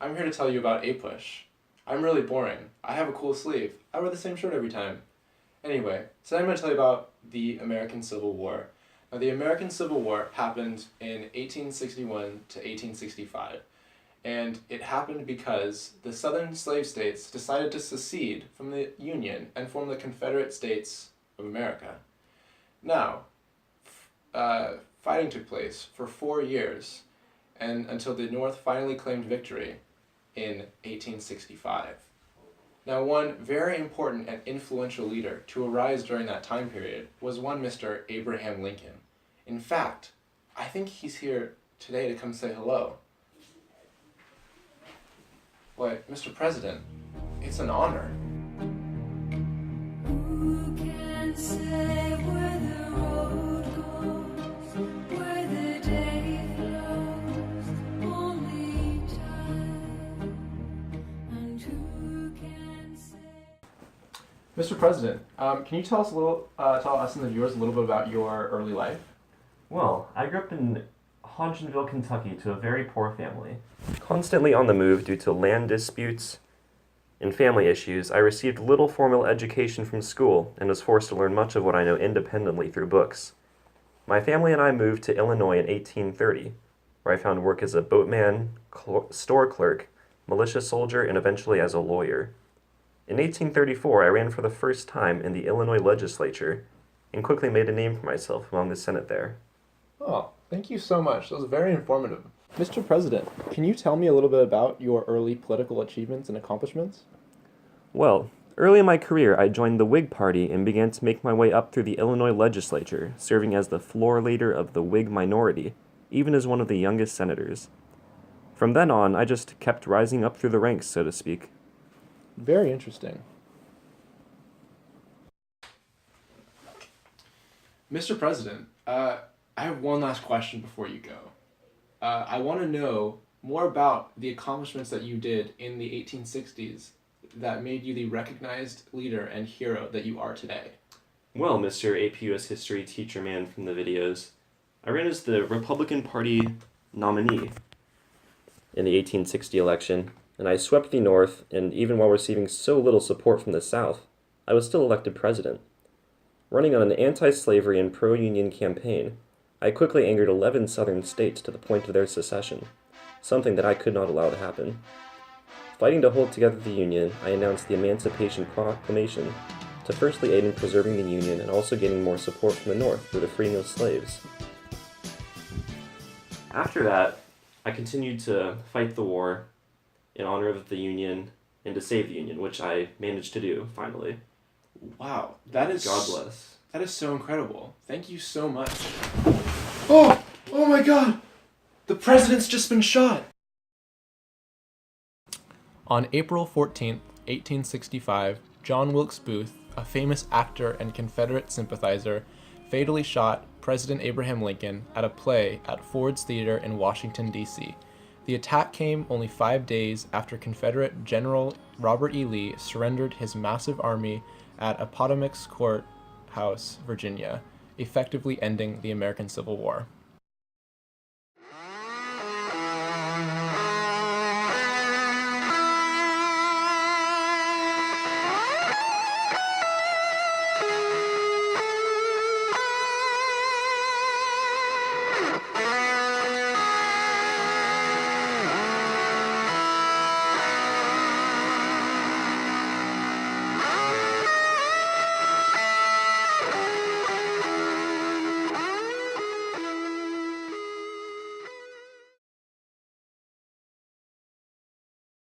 I'm here to tell you about A-Push. I'm really boring. I have a cool sleeve. I wear the same shirt every time. Anyway, today I'm going to tell you about the American Civil War. Now, the American Civil War happened in 1861 to 1865, and it happened because the southern slave states decided to secede from the Union and form the Confederate States of America. Now, fighting took place for 4 years, and until the North finally claimed victory in 1865. Now, one very important and influential leader to arise during that time period was one Mr. Abraham Lincoln. In fact, I think he's here today to come say hello. Why, Mr. President, it's an honor. Who can say where the road goes, where the day flows, only time, and who can say... Mr. President, can you tell us and the viewers a little bit about your early life? Well, I grew up in Hodgenville, Kentucky, to a very poor family. Constantly on the move due to land disputes and family issues, I received little formal education from school and was forced to learn much of what I know independently through books. My family and I moved to Illinois in 1830, where I found work as a boatman, store clerk, militia soldier, and eventually as a lawyer. In 1834, I ran for the first time in the Illinois legislature and quickly made a name for myself among the Senate there. Oh, thank you so much. That was very informative. Mr. President, can you tell me a little bit about your early political achievements and accomplishments? Well, early in my career, I joined the Whig Party and began to make my way up through the Illinois legislature, serving as the floor leader of the Whig minority, even as one of the youngest senators. From then on, I just kept rising up through the ranks, so to speak. Very interesting. Mr. President, I have one last question before you go. I want to know more about the accomplishments that you did in the 1860s that made you the recognized leader and hero that you are today. Well, Mr. APUS history teacher man from the videos, I ran as the Republican Party nominee in the 1860 election, and I swept the North, and even while receiving so little support from the South, I was still elected president. Running on an anti-slavery and pro-union campaign, I quickly angered 11 southern states to the point of their secession, something that I could not allow to happen. Fighting to hold together the Union, I announced the Emancipation Proclamation to firstly aid in preserving the Union and also gaining more support from the North through the freeing of slaves. After that, I continued to fight the war in honor of the Union and to save the Union, which I managed to do, finally. Wow, that is... God bless. That is so incredible. Thank you so much. Oh! Oh my god! The president's just been shot! On April 14th, 1865, John Wilkes Booth, a famous actor and Confederate sympathizer, fatally shot President Abraham Lincoln at a play at Ford's Theater in Washington, D.C. The attack came only 5 days after Confederate General Robert E. Lee surrendered his massive army at Appomattox Courthouse, Virginia, effectively ending the American Civil War.